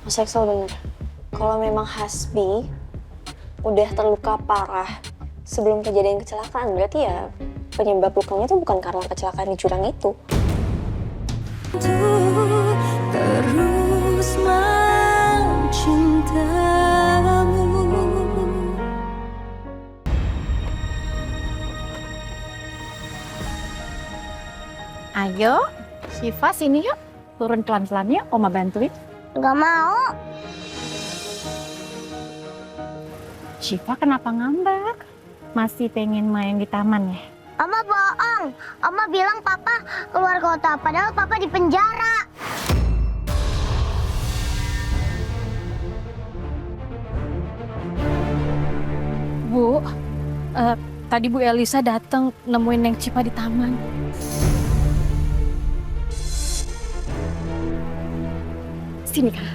Mas Axel bener. Kalau memang Hasbi udah terluka parah sebelum kejadian kecelakaan, berarti ya penyebab lukanya itu bukan karena kecelakaan di jurang itu. Terus mencintamu. Ayo, Syifa sini yuk. Turun pelan-pelan ya, Oma bantuin. Gak mau. Syifa kenapa ngambek? Masih pengen main di taman ya? Oma bohong. Oma bilang papa keluar kota, padahal papa di penjara. Bu, tadi Bu Elisa datang nemuin Neng Syifa di taman. Sini Kak.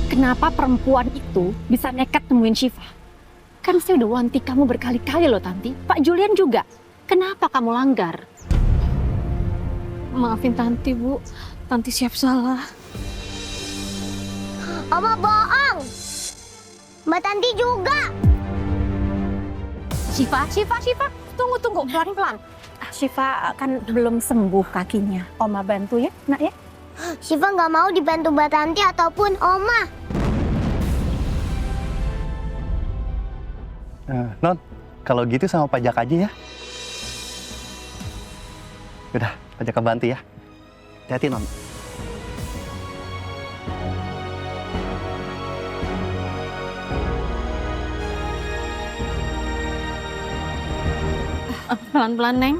Kenapa perempuan itu bisa nekat nemuin Syifa? Kan saya udah wanti kamu berkali-kali loh Tanti. Pak Julian juga. Kenapa kamu langgar? Maafin Tanti Bu, Tanti siap salah. Oma bohong. Mbak Tanti juga. Syifa, tunggu, pelan-pelan. Syifa kan belum sembuh kakinya. Oma bantu ya, nak ya. Syifa nggak mau dibantu Mbak Tanti ataupun Oma. Non, kalau gitu sama pajak aja ya. Udah, pajak bantu ya. Hati-hati Non. Pelan-pelan, Neng.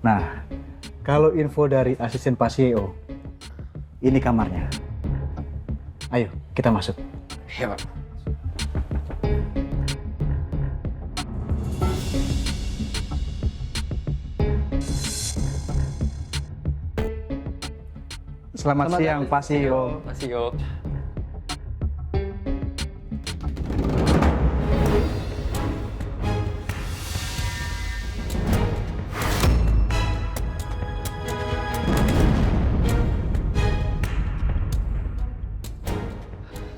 Nah, kalau info dari asisten Pak CEO, ini kamarnya. Ayo, kita masuk. Iya, Pak. Selamat siang, Pak CEO. Pak CEO.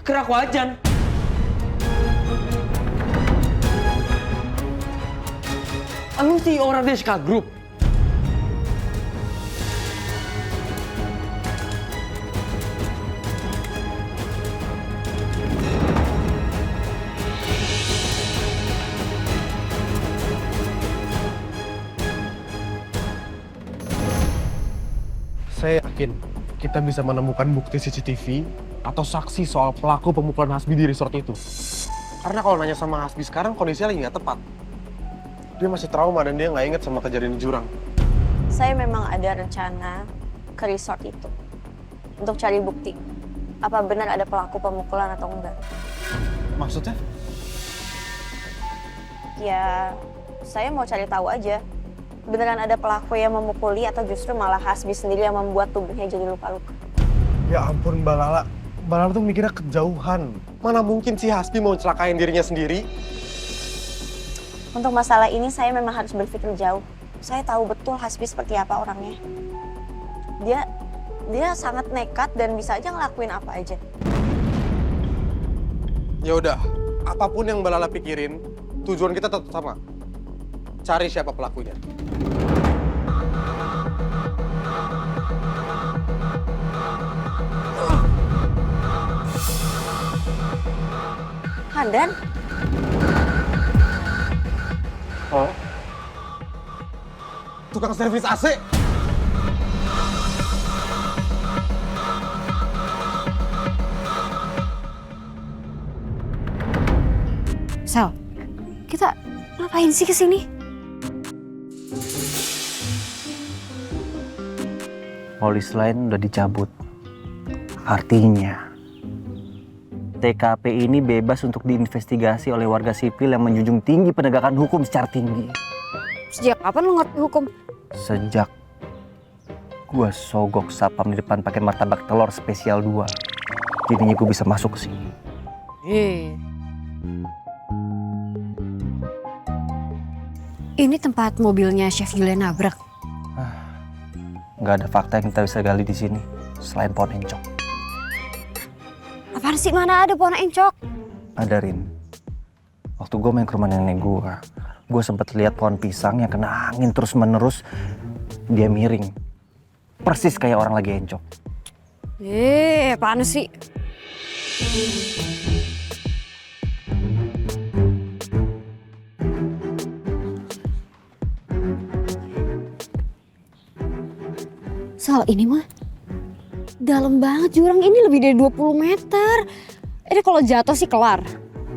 Kerak wajan. Lu CEO orang Deska Group. Saya yakin kita bisa menemukan bukti CCTV atau saksi soal pelaku pemukulan Hasbi di resort itu. Karena kalau nanya sama Hasbi sekarang kondisinya lagi nggak tepat. Dia masih trauma dan dia nggak inget sama kejadian di jurang. Saya memang ada rencana ke resort itu untuk cari bukti apa benar ada pelaku pemukulan atau enggak. Maksudnya? Ya, saya mau cari tahu aja. Beneran ada pelaku yang memukuli atau justru malah Hasbi sendiri yang membuat tubuhnya jadi luka-luka. Ya ampun Mbak Lala. Mbak Lala tuh mikirnya kejauhan. Mana mungkin sih Hasbi mau celakain dirinya sendiri? Untuk masalah ini saya memang harus berpikir jauh. Saya tahu betul Hasbi seperti apa orangnya. Dia sangat nekat dan bisa aja ngelakuin apa aja. Ya udah, apapun yang Mbak Lala pikirin, tujuan kita tetap sama. Cari siapa pelakunya. Handan, Oh? Tukang servis AC? Sal, kita ngapain sih kesini? Polis lain udah dicabut. Artinya, TKP ini bebas untuk diinvestigasi oleh warga sipil yang menjunjung tinggi penegakan hukum secara tinggi. Sejak kapan lo ngerti hukum? Sejak Gua sogok sapam di depan pakai martabak telur spesial 2. Jadinya gue bisa masuk ke sini. Ini tempat mobilnya Chef Julian nabrak. Nggak ada fakta yang kita bisa gali di sini selain pohon encok. Apaan sih, mana ada pohon encok? Ada, Rin. Waktu gue main ke rumah nenek gue sempet lihat pohon pisang yang kena angin terus-menerus. Dia miring. Persis kayak orang lagi encok. Apaan sih? Soal ini mah dalam banget jurang ini, lebih dari 20 meter. Ini kalau jatuh sih kelar.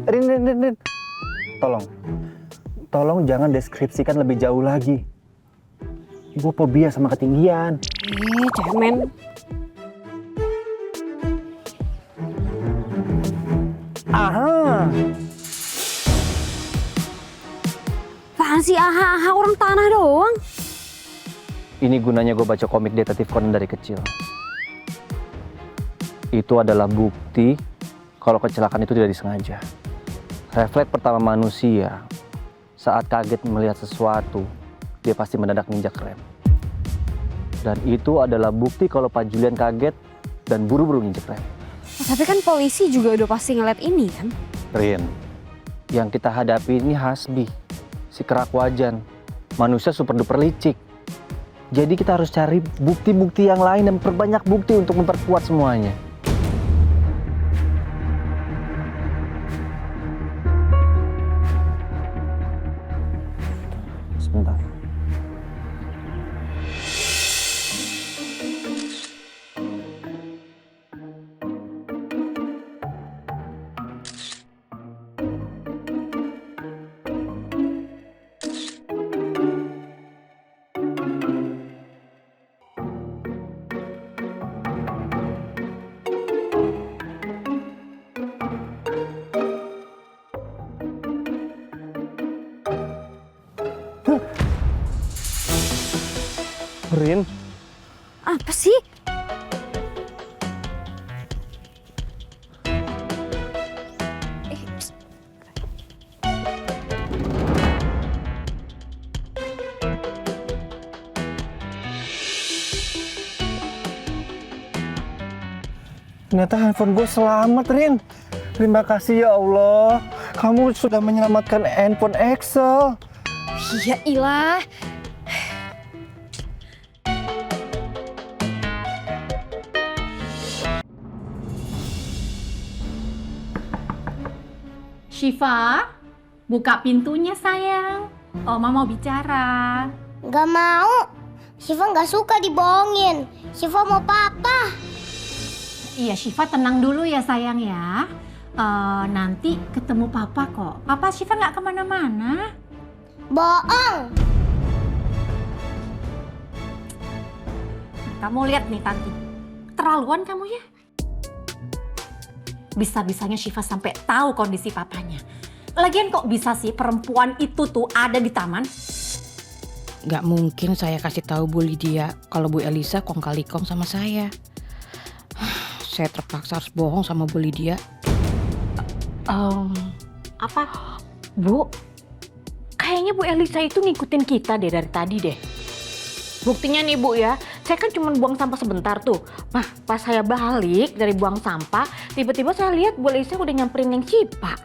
Rin. Tolong jangan deskripsikan lebih jauh lagi. Gue fobia sama ketinggian. Cemen. Aha. Apaan sih aha orang tanah doang? Ini gunanya gue baca komik detektif Conan dari kecil. Itu adalah bukti kalau kecelakaan itu tidak disengaja. Refleks pertama manusia saat kaget melihat sesuatu, dia pasti mendadak nginjak rem. Dan itu adalah bukti kalau Pak Julian kaget dan buru-buru nginjak rem. Tapi kan polisi juga udah pasti ngeliat ini kan? Rin, yang kita hadapi ini Hasbi, si kerak wajan, manusia super duper licik. Jadi kita harus cari bukti-bukti yang lain dan perbanyak bukti untuk memperkuat semuanya. Sebentar. Rin, Apa sih? ternyata handphone gue selamat, Rin. Terima kasih ya Allah. Kamu sudah menyelamatkan handphone Excel. Ya ilah. Syifa, buka pintunya sayang. Oma mau bicara. Gak mau. Syifa gak suka dibohongin. Syifa mau papa. Iya Syifa tenang dulu ya sayang ya. Nanti ketemu papa kok. Papa Syifa nggak kemana-mana. Bohong. Kamu lihat nih Tanti, keterlaluan kamu ya. Bisa-bisanya Syifa sampai tahu kondisi papanya. Lagian kok bisa sih perempuan itu tuh ada di taman? Gak mungkin saya kasih tahu Bu Lydia kalau Bu Elisa kong kali kong sama saya. Saya terpaksa harus bohong sama Bu Lydia. Apa? Bu, kayaknya Bu Elisa itu ngikutin kita deh dari tadi deh. Buktinya nih Bu ya, saya kan cuma buang sampah sebentar tuh. Nah, pas saya balik dari buang sampah, tiba-tiba saya lihat Bu Elisa udah nyamperin yang Cipa.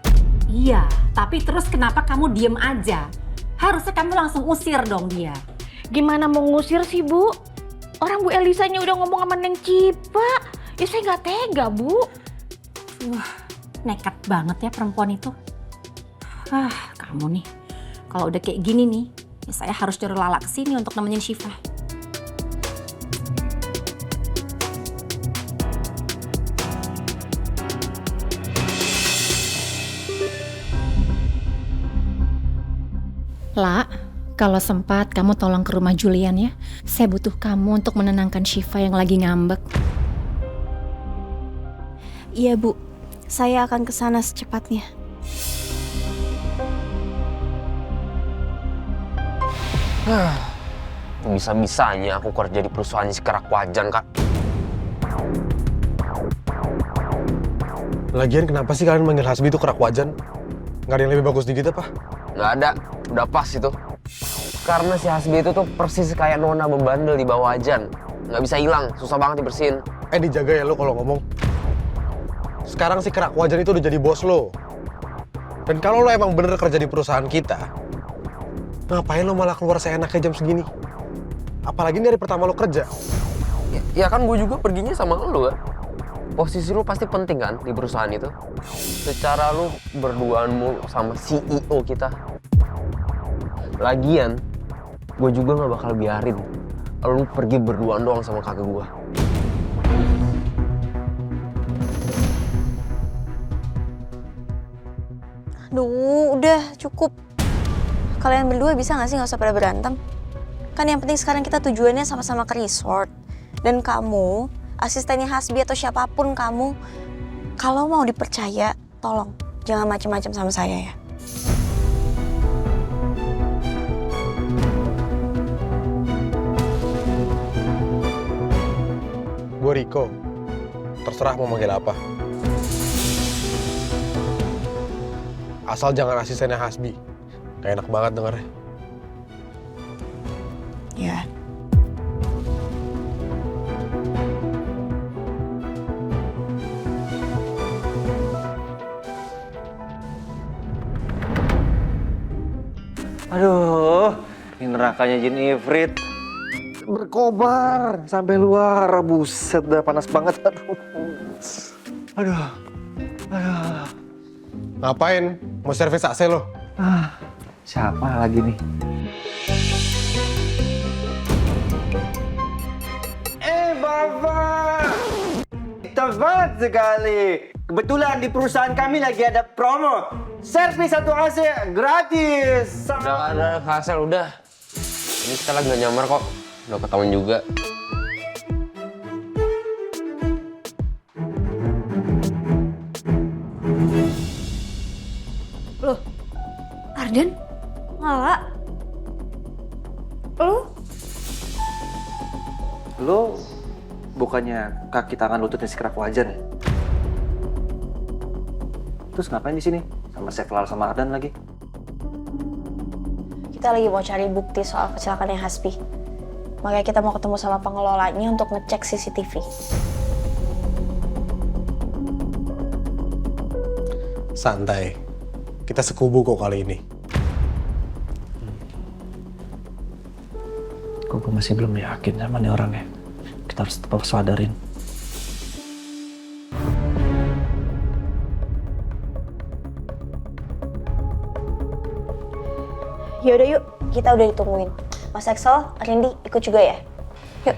Iya, tapi terus kenapa kamu diem aja? Harusnya kamu langsung usir dong dia. Gimana mau ngusir sih Bu? Orang Bu Elisanya udah ngomong sama Neng Cipa. Ya saya nggak tega Bu. Wah, nekat banget ya perempuan itu. Kamu nih, kalau udah kayak gini nih, ya saya harus nyuruh Lala kesini untuk nemenin Syifa. La, kalau sempat kamu tolong ke rumah Julian ya. Saya butuh kamu untuk menenangkan Syifa yang lagi ngambek. Iya Bu, saya akan ke sana secepatnya. Bisa-bisanya aku kerja di perusahaan si kerak wajan, Kak. Lagian kenapa sih kalian manggil Hasbi itu kerak wajan? Nggak ada yang lebih bagus dikit apa? Nggak ada, udah pas itu. Karena si Hasbi itu tuh persis kayak nona membandel di bawah wajan. Nggak bisa hilang, susah banget dibersihin. Dijaga ya lo kalau ngomong. Sekarang si kerak wajan itu udah jadi bos lo. Dan kalau lo emang bener kerja di perusahaan kita, ngapain lo malah keluar seenaknya jam segini? Apalagi ini hari pertama lo kerja. Ya kan gue juga perginya sama lo kan. Posisi lu pasti penting kan di perusahaan itu. Secara lu berduaan mulu sama CEO kita. Lagian, gue juga gak bakal biarin lu pergi berduaan doang sama kakak gue. Aduh, udah cukup. Kalian berdua bisa gak sih gak usah pada berantem? Kan yang penting sekarang kita tujuannya sama-sama ke resort. Dan kamu, asistennya Hasbi atau siapapun kamu, kalau mau dipercaya, tolong jangan macem-macem sama saya ya. Gue Riko. Terserah mau manggil apa. Asal jangan asistennya Hasbi. Gak enak banget dengarnya. Ya. Aduh, ini nerakanya Jin Ifrit. Berkobar sampai luar. Buset, dah panas banget. Aduh. Ngapain? Mau servis AC lo? Siapa lagi nih? Bapak! Tepat sekali. Kebetulan di perusahaan kami lagi ada promo. Servis satu AC gratis. Udah ada hasil, udah. Ini kita lagi gak nyamar kok. Udah ketahuan juga. Loh, Arden? Lala? Lo bukannya kaki tangan lututnya si kerak wajan ya? Terus ngapain di sini? Sama Chef Lal sama Ardan lagi? Kita lagi mau cari bukti soal kecelakaan yang Hasbi. Makanya kita mau ketemu sama pengelolanya untuk ngecek CCTV. Santai. Kita sekubu kok kali ini. Gue masih belum yakin sama nih orangnya. Kita harus tetap sadarin. Yaudah yuk, kita udah ditungguin. Mas Axel, Randy ikut juga ya? Yuk.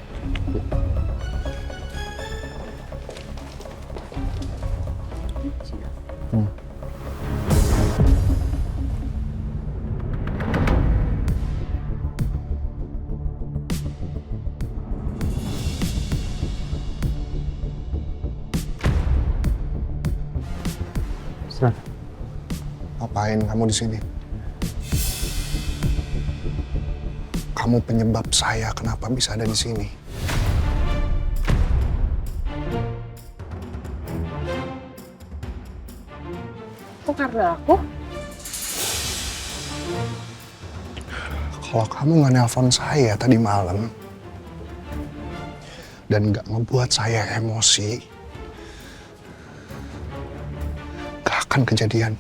Ngapain kamu di sini? Kamu penyebab saya kenapa bisa ada di sini. Itu karena aku? Kalau kamu nggak nelpon saya tadi malam dan nggak ngebuat saya emosi, nggak akan kejadian.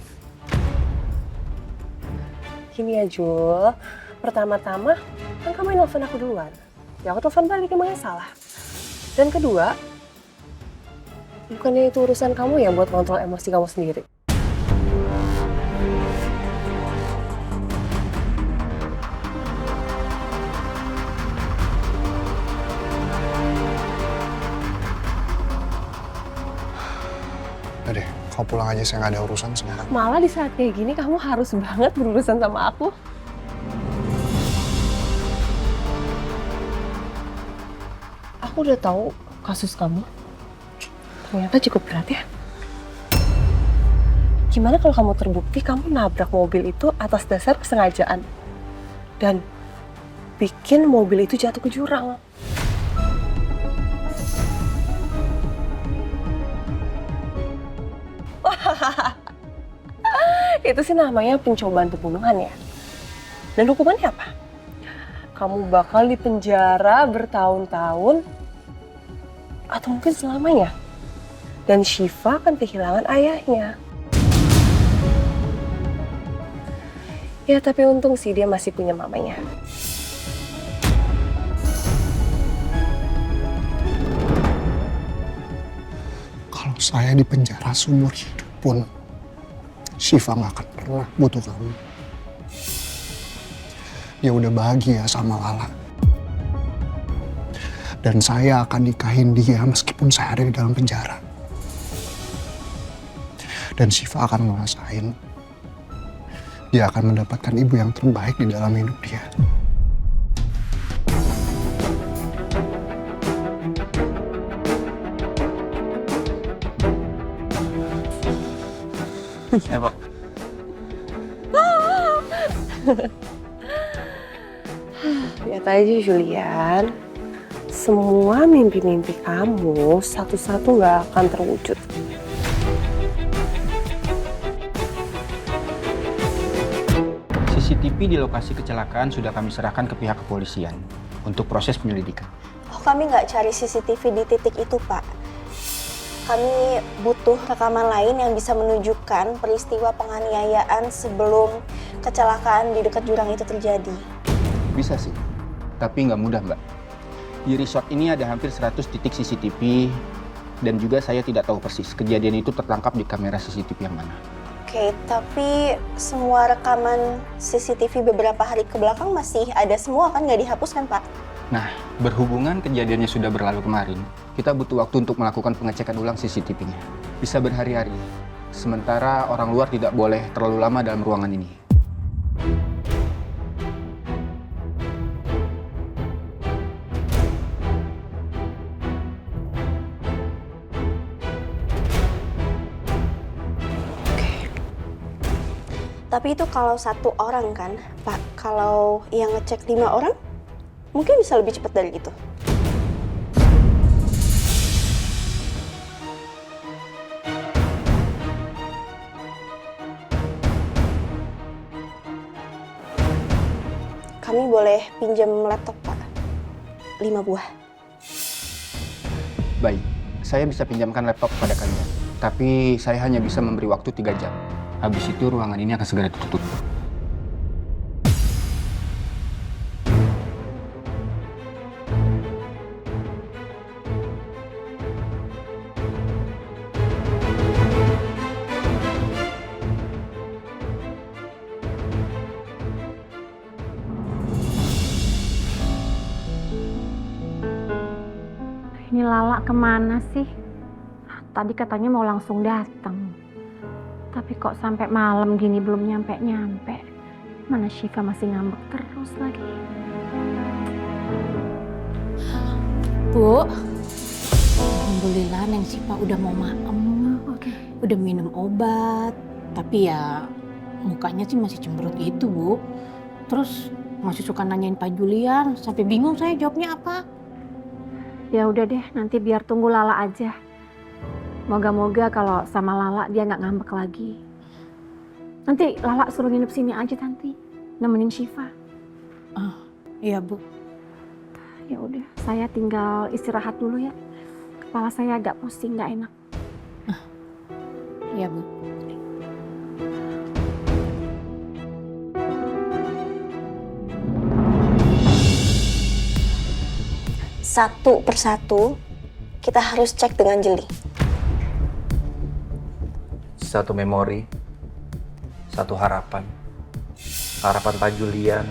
Gini ya Jul, pertama-tama kan kamu yang nelfon aku duluan. Ya aku telepon balik, emangnya salah. Dan kedua, bukannya itu urusan kamu yang buat kontrol emosi kamu sendiri. Udah deh, kau pulang aja, saya nggak ada urusan sama kamu. Malah di saat kayak gini kamu harus banget berurusan sama aku. Aku udah tahu kasus kamu. Ternyata cukup berat ya. Gimana kalau kamu terbukti kamu nabrak mobil itu atas dasar kesengajaan? Dan bikin mobil itu jatuh ke jurang. Itu sih namanya pencobaan pembunuhan ya. Dan hukumannya apa? Kamu bakal dipenjara bertahun-tahun atau mungkin selamanya. Dan Syifa akan kehilangan ayahnya. Ya tapi untung sih dia masih punya mamanya. Kalau saya di penjara seumur hidup pun, Syifa nggak akan pernah butuh kamu. Dia udah bahagia sama Lala. Dan saya akan nikahin dia meskipun saya ada di dalam penjara. Dan Syifa akan ngerasain dia akan mendapatkan ibu yang terbaik di dalam hidup dia. Ya, Pak. Lihat aja Julian, semua mimpi-mimpi kamu satu-satu gak akan terwujud. CCTV di lokasi kecelakaan sudah kami serahkan ke pihak kepolisian untuk proses penyelidikan. Oh, kami nggak cari CCTV di titik itu, Pak. Kami butuh rekaman lain yang bisa menunjukkan peristiwa penganiayaan sebelum kecelakaan di dekat jurang itu terjadi. Bisa sih, tapi nggak mudah, Mbak. Di resort ini ada hampir 100 titik CCTV dan juga saya tidak tahu persis kejadian itu tertangkap di kamera CCTV yang mana. Oke, tapi semua rekaman CCTV beberapa hari ke belakang masih ada semua kan, nggak dihapus kan, Pak? Nah, berhubungan kejadiannya sudah berlalu kemarin, kita butuh waktu untuk melakukan pengecekan ulang CCTV-nya. Bisa berhari-hari, sementara orang luar tidak boleh terlalu lama dalam ruangan ini. Tapi itu kalau satu orang kan, Pak. Kalau yang ngecek 5 orang, mungkin bisa lebih cepat dari itu. Kami boleh pinjam laptop, Pak. 5 buah. Baik, saya bisa pinjamkan laptop kepada kalian. Tapi saya hanya bisa memberi waktu 3 jam. Habis itu ruangan ini akan segera ditutup. Ini Lala kemana sih? Tadi katanya mau langsung datang. Tapi kok sampai malam gini belum nyampe-nyampe. Mana Syifa masih ngambek terus lagi. Bu, alhamdulillah Neng Syifa udah mau maem. Udah minum obat. Tapi ya mukanya sih masih cemberut gitu, Bu. Terus masih suka nanyain Pak Julian. Sampai bingung saya jawabnya apa. Ya udah deh, nanti biar tunggu Lala aja. Moga-moga kalau sama Lala dia nggak ngambek lagi. Nanti Lala suruh nginep sini aja Tanti, nemenin Syifa. Iya Bu. Ya udah, saya tinggal istirahat dulu ya. Kepala saya agak pusing, nggak enak. Iya Bu. Satu persatu kita harus cek dengan jeli. Satu memori, satu harapan. Harapan Pak Julian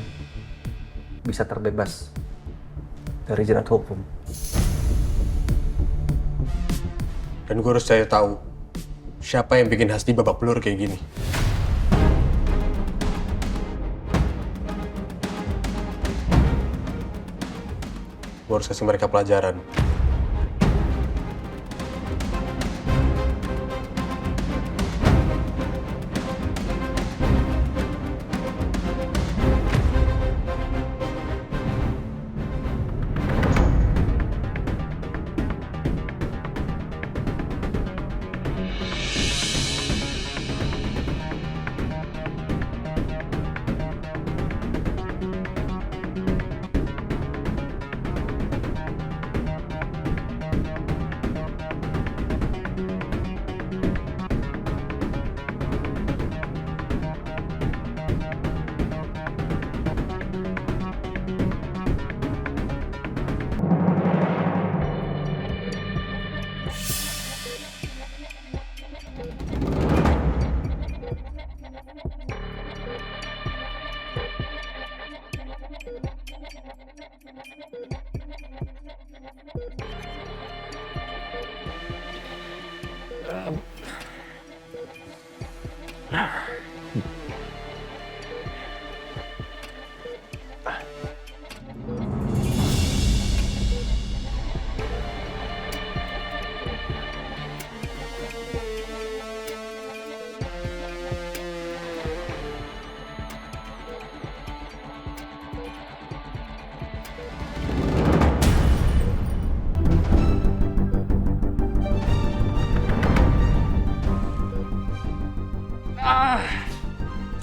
bisa terbebas dari jerat hukum. Dan gue harus cari tahu siapa yang bikin Hasdi babak belur kayak gini. Gue harus kasih mereka pelajaran.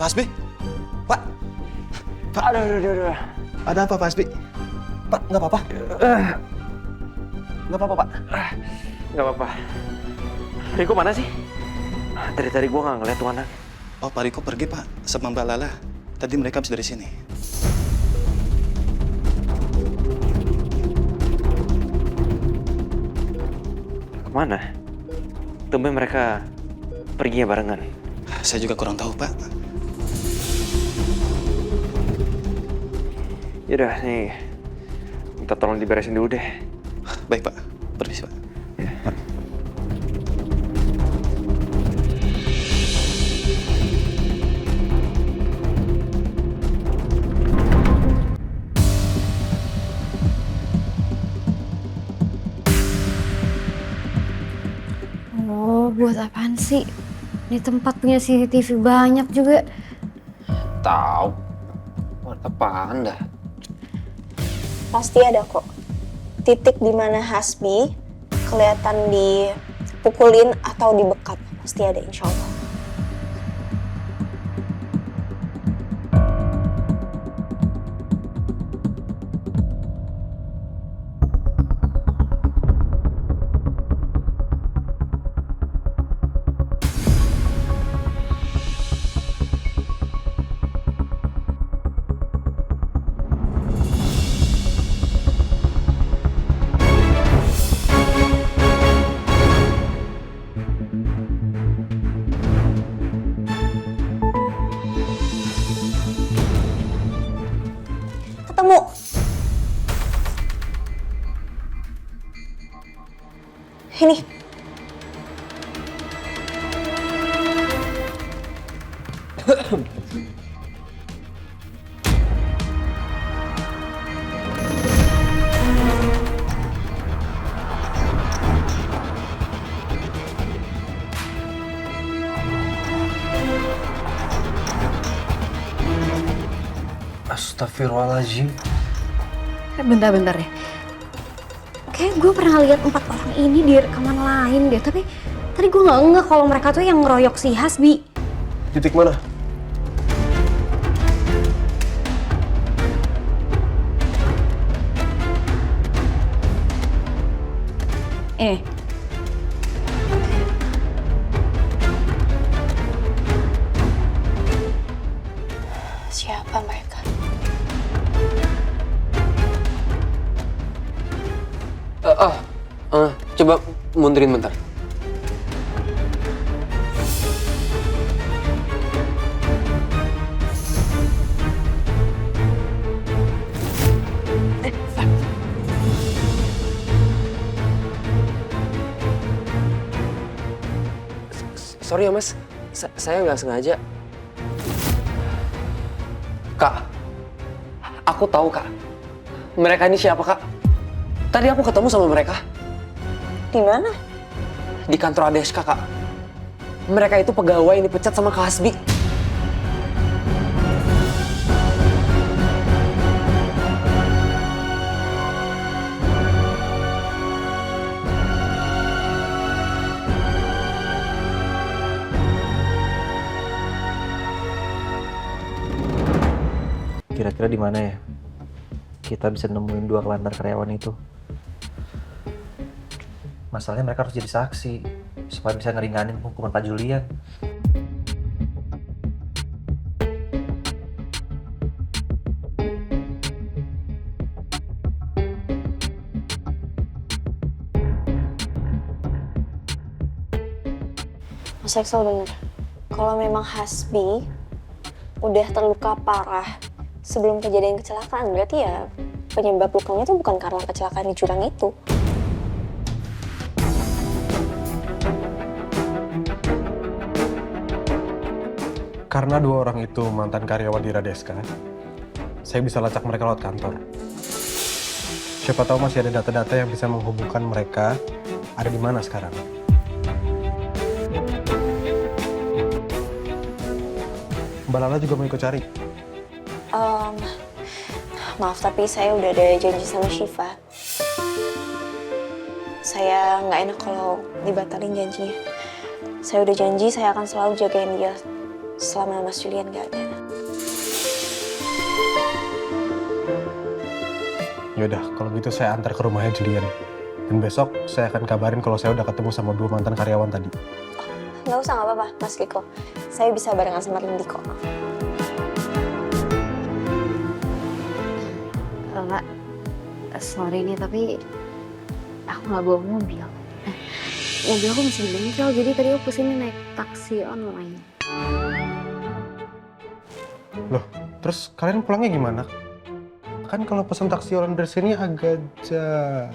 Pak Hasbi? Pak? Pak? Aduh. Ada apa Pak Hasbi? Pak, nggak apa-apa? Nggak apa-apa Pak? Nggak apa-apa. Riko mana sih? Dari tadi gue nggak ngeliat tuh anak. Oh, Pak Riko pergi Pak, sama Mbak Lala. Tadi mereka habis dari sini. Kemana? Tumben mereka perginya barengan. Saya juga kurang tahu Pak. Yaudah, nih. Minta tolong diberesin dulu deh. Baik Pak, permisi Pak. Oh, buat apaan sih? Di tempat punya CCTV banyak juga. Tahu. Buat apaan dah? Pasti ada kok. Titik di mana Hasbi kelihatan dipukulin atau dibekap. Pasti ada, insya Allah. Ketemu. Ini. Astagfirullahaladzim. Bentar-bentar deh. Kayak gue pernah lihat 4 orang ini di rekaman lain deh. Tapi tadi gue nggak ngeh kalau mereka tuh yang ngeroyok si Hasbi. Titik mana? Siapa mereka? Coba mundurin bentar. Sorry ya mas, saya nggak sengaja. Kak, aku tahu kak. Mereka ini siapa kak? Tadi aku ketemu sama mereka. Di mana? Di kantor ADSK kak. Mereka itu pegawai yang dipecat sama Kak Hasbi. Kira-kira di mana ya kita bisa nemuin 2 kelantar karyawan itu? Masalahnya mereka harus jadi saksi supaya bisa ngeringanin hukuman Pak Julian. Mas Axel bener. Kalau memang Hasbi udah terluka parah sebelum kejadian kecelakaan, berarti ya penyebab lukanya itu bukan karena kecelakaan di jurang itu. Karena 2 orang itu mantan karyawan di Radeska, saya bisa lacak mereka lewat kantor. Siapa tahu masih ada data-data yang bisa menghubungkan mereka ada di mana sekarang. Mbak Lala juga mau ikut cari. Maaf, tapi saya udah ada janji sama Syifa. Saya nggak enak kalau dibatalin janjinya. Saya udah janji saya akan selalu jagain dia selama Mas Julian gak ada. Yaudah, kalau gitu saya antar ke rumahnya Julian. Dan besok saya akan kabarin kalau saya udah ketemu sama 2 mantan karyawan tadi. Nggak usah, nggak apa-apa, Mas Kiko. Saya bisa barengan sama Rindy kok. Mbak, sorry nih, tapi aku nggak bawa mobil. Mobil aku masih di bengkel, jadi tadi aku kesini naik taksi online. Loh, terus kalian pulangnya gimana? Kan kalau pesan taksi online dari sini agak jauh.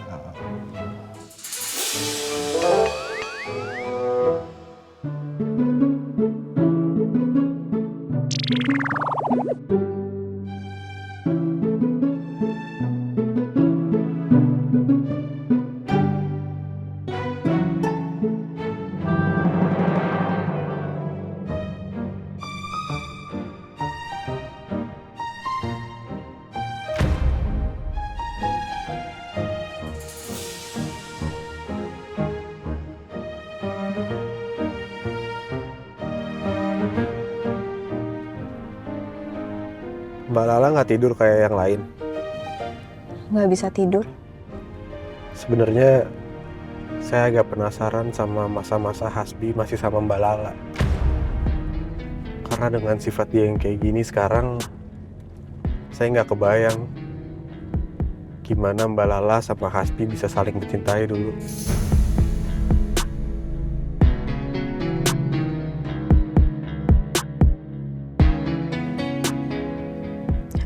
Mbak Lala nggak tidur kayak yang lain. Nggak bisa tidur. Sebenarnya saya agak penasaran sama masa-masa Hasbi masih sama Mbak Lala. Karena dengan sifat dia yang kayak gini sekarang, saya nggak kebayang gimana Mbak Lala sama Hasbi bisa saling mencintai dulu.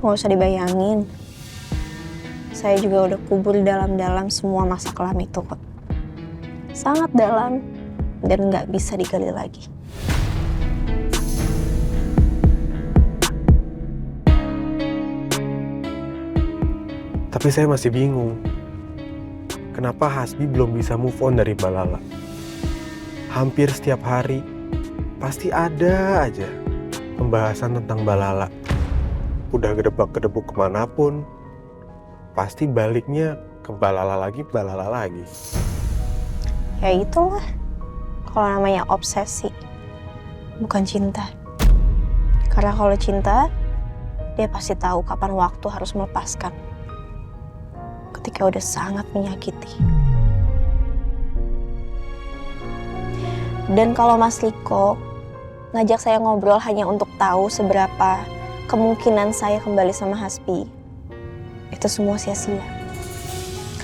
Nggak usah dibayangin. Saya juga udah kubur dalam-dalam semua masa kelam itu kok. Sangat dalam dan nggak bisa digali lagi. Tapi saya masih bingung. Kenapa Hasbi belum bisa move on dari Mbak Lala? Hampir setiap hari pasti ada aja pembahasan tentang Mbak Lala. Udah gedebak-gedebuk kemanapun, pasti baliknya ke Mbak Lala lagi. Ya itulah, kalau namanya obsesi, bukan cinta. Karena kalau cinta, dia pasti tahu kapan waktu harus melepaskan. Ketika udah sangat menyakiti. Dan kalau Mas Riko ngajak saya ngobrol hanya untuk tahu seberapa kemungkinan saya kembali sama Hasbi, itu semua sia-sia.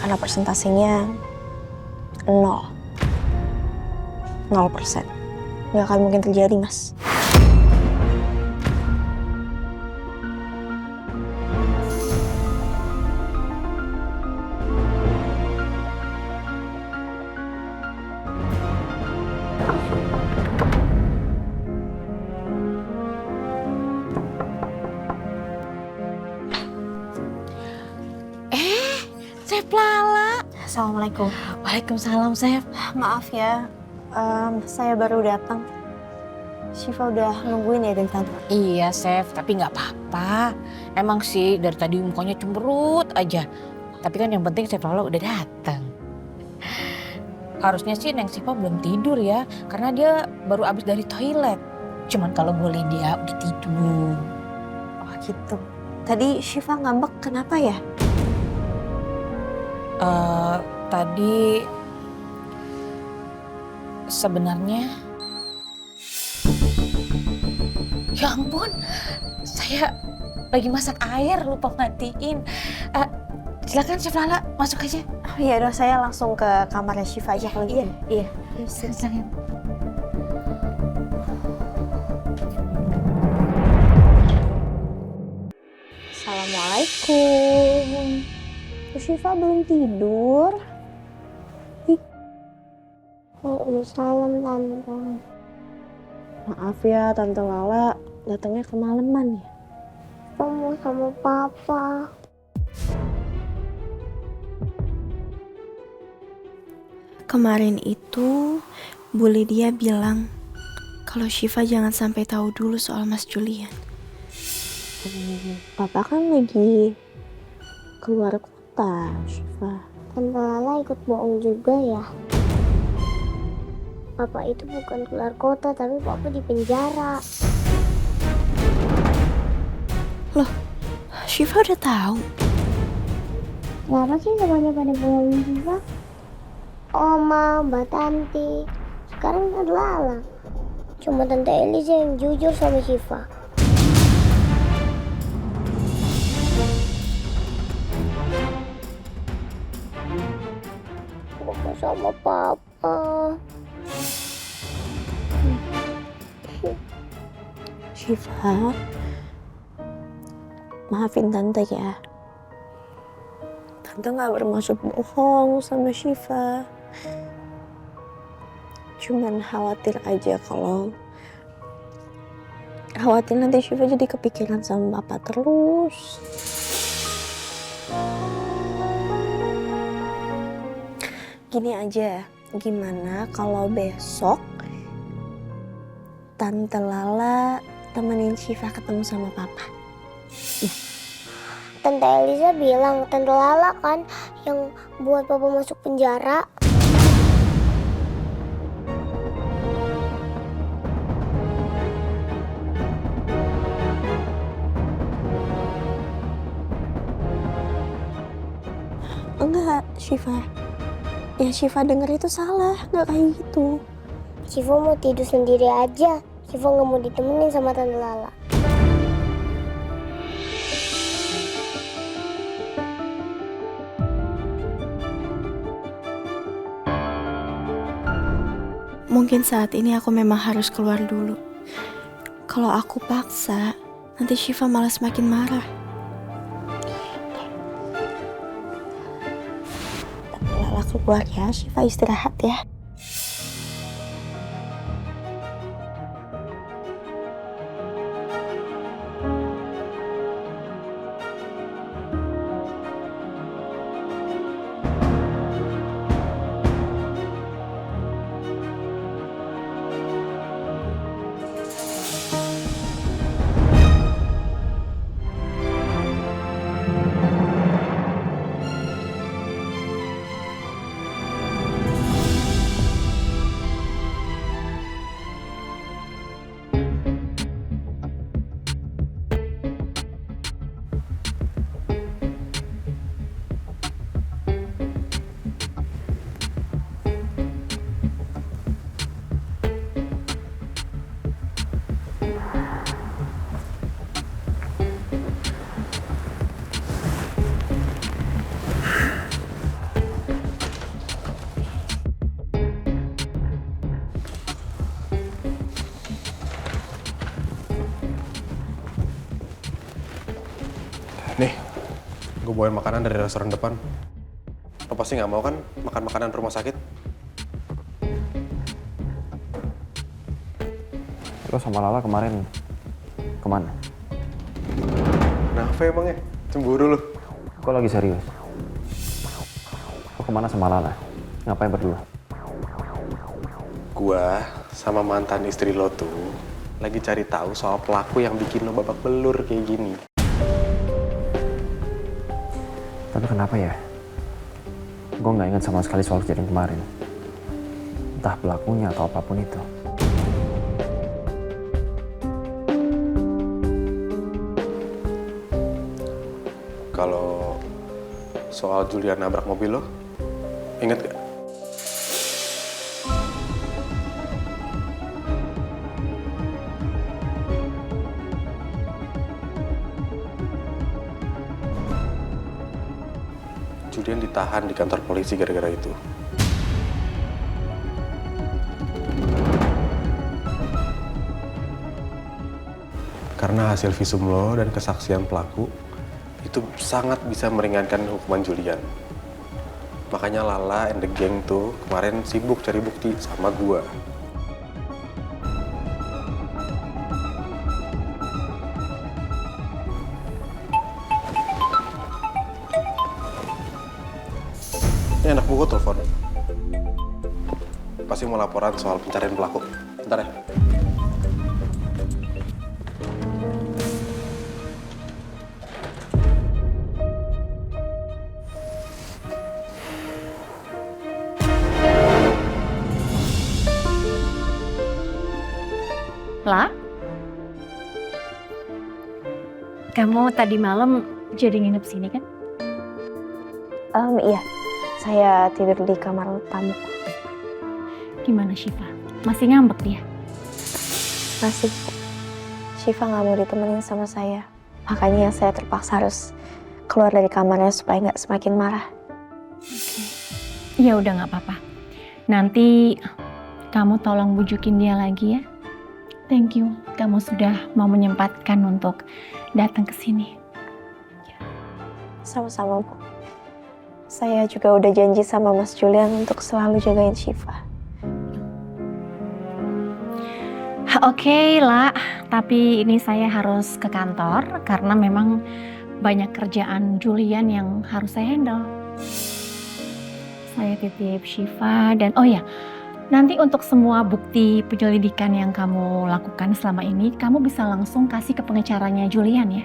Karena persentasenya 0%. Nggak akan mungkin terjadi, Mas. Chef Lala. Assalamualaikum. Waalaikumsalam, Chef. Maaf ya, saya baru datang. Syifa udah nungguin ya dari tadi. Iya, Chef, tapi nggak apa-apa. Emang sih dari tadi mukanya cemberut aja. Tapi kan yang penting Chef Lala udah datang. Harusnya sih Neng Syifa belum tidur ya, karena dia baru abis dari toilet. Cuman kalau boleh dia udah tidur. Oh gitu. Tadi Syifa ngambek kenapa ya? Tadi sebenarnya ya ampun, saya lagi masak air lupa matiin. Silakan Chef Lala masuk aja. Oh iya dong, saya langsung ke kamarnya Syifa aja kalau gitu. Iya. Silakan. Assalamualaikum. Syifa belum tidur. Waalaikumsalam, Tante. Maaf ya, Tante Lala datangnya kemalaman ya. Kamu sama Papa. Kemarin itu Bu Lydia bilang kalau Syifa jangan sampai tahu dulu soal Mas Julian. Papa kan lagi keluar kota, Syifa. Tante Lala ikut bohong juga ya. Papa itu bukan keluar kota, tapi Papa di penjara. Loh, Syifa udah tahu. Kenapa sih semuanya pada bohongin Syifa? Oma, Mbak Tanti, sekarang ada Lala. Cuma Tante Elisa yang jujur sama Syifa. Mama sama Papa. Syifa, maafin Tante ya. Tante gak bermaksud bohong sama Syifa. Cuman khawatir aja khawatir nanti Syifa jadi kepikiran sama Papa terus. Gini aja, gimana kalau besok Tante Lala temenin Syifa ketemu sama Papa? Tante Elisa bilang Tante Lala kan yang buat Papa masuk penjara. Enggak, Syifa. Yang Syifa denger itu salah, nggak kayak gitu. Syifa mau tidur sendiri aja. Syifa nggak mau ditemenin sama Tante Lala. Mungkin saat ini aku memang harus keluar dulu. Kalau aku paksa, nanti Syifa malah semakin marah. Tante Lala keluar ya, Syifa istirahat ya. Nih, gue bawain makanan dari restoran depan. Lo pasti nggak mau kan makan makanan rumah sakit? Lo sama Lala kemarin kemana? Kenapa emangnya? Cemburu lo? Kok lagi serius? Lo kemana sama Lala? Ngapain berdua? Gua sama mantan istri lo tuh lagi cari tahu soal pelaku yang bikin lo babak belur kayak gini. Tapi kenapa ya? Gue nggak ingat sama sekali soal kejadian kemarin. Entah pelakunya atau apapun itu. Kalau soal Julian nabrak mobil lo, inget gak? Julian ditahan di kantor polisi gara-gara itu. Karena hasil visum lo dan kesaksian pelaku itu sangat bisa meringankan hukuman Julian. Makanya Lala and the gang tuh kemarin sibuk cari bukti sama gua. Ini anak buku telepon. Pasti mau laporan soal pencarian pelaku. Bentar ya. Lah? kamu tadi malam jadi nginep sini kan? Iya, saya tidur di kamar tamu. Gimana Syifa? Masih ngambek dia? Masih, Syifa nggak mau ditemenin sama saya. Makanya saya terpaksa harus keluar dari kamarnya supaya nggak semakin marah. Ya udah nggak apa-apa. Nanti kamu tolong bujukin dia lagi ya. Thank you, kamu sudah mau menyempatkan untuk datang ke sini. Sama-sama, Bu. Saya juga udah janji sama Mas Julian untuk selalu jagain Syifa. Oke lah, tapi ini saya harus ke kantor karena memang banyak kerjaan Julian yang harus saya handle. Saya titip Syifa dan oh ya, nanti untuk semua bukti penyelidikan yang kamu lakukan selama ini, kamu bisa langsung kasih ke pengacaranya Julian ya.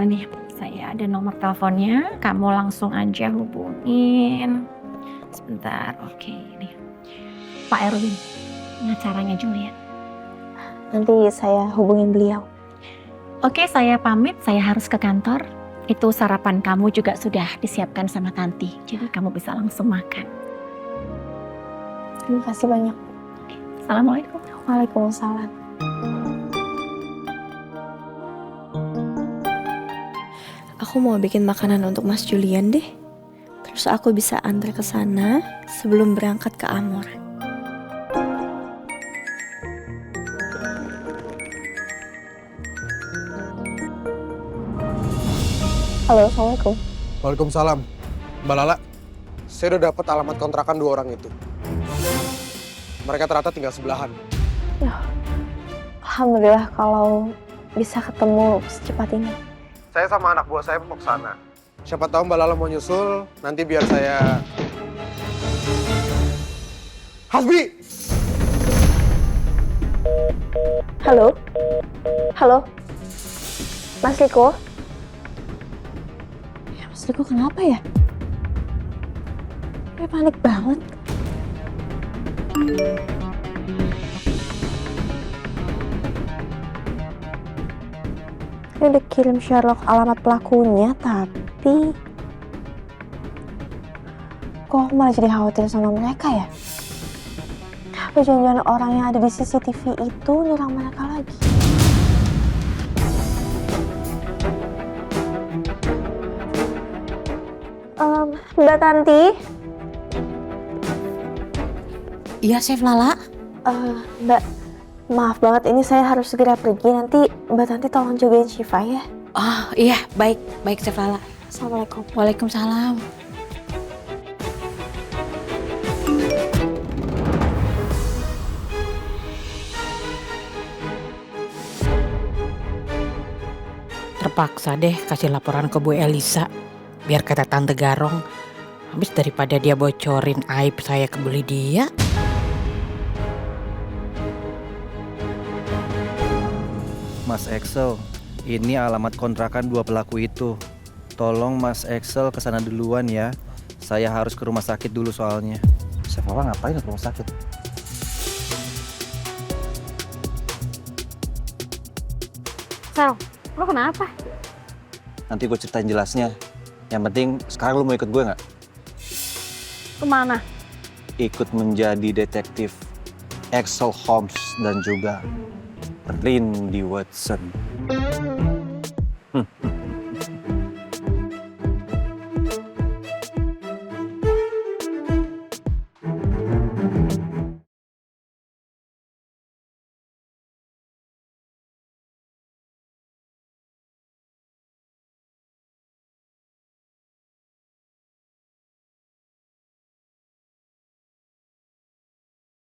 Nih, saya ada nomor teleponnya, kamu langsung aja hubungin. Sebentar, oke nih. Pak Erwin, pengacaranya Julian. Nanti saya hubungin beliau. Oke, saya pamit, saya harus ke kantor. Itu sarapan kamu juga sudah disiapkan sama Tanti, jadi kamu bisa langsung makan. Terima kasih banyak. Assalamualaikum. Waalaikumsalam. Aku mau bikin makanan untuk Mas Julian deh. Terus aku bisa antar ke sana sebelum berangkat ke Amor. Halo, Assalamualaikum. Waalaikumsalam. Mbak Lala, saya udah dapat alamat kontrakan 2 orang itu. Mereka ternyata tinggal sebelahan. Ya, alhamdulillah kalau bisa ketemu secepat ini. Saya sama anak buah saya mau ke sana. Siapa tahu Mbak Lala mau nyusul, nanti biar saya... Hasbi! Halo? Halo? Mas Riko? Ya, Mas Riko kenapa ya? Kayak panik banget. Ini udah kirim Sherlock alamat pelakunya, tapi... Kok aku malah jadi khawatir sama mereka ya? Apa jangan-jangan orang yang ada di CCTV itu nyerang mereka lagi? Mbak Tanti? Iya, Chef Lala. Mbak, maaf banget ini saya harus segera pergi. Nanti Mbak Tanti tolong jagain Syifa ya. Oh iya, baik Chef Lala. Assalamualaikum. Waalaikumsalam. Terpaksa deh kasih laporan ke Bu Elisa. Biar kata Tante Garong, habis daripada dia bocorin aib saya ke Bu Lydia. Mas Excel, ini alamat kontrakan 2 pelaku itu. Tolong Mas Excel kesana duluan ya. Saya harus ke rumah sakit dulu soalnya. Siapa ngapain ke rumah sakit? Sel, lo kenapa? Nanti gue ceritain jelasnya. Yang penting sekarang lu mau ikut gue nggak? Kemana? Ikut menjadi detektif Excel Holmes dan juga Randy Watson.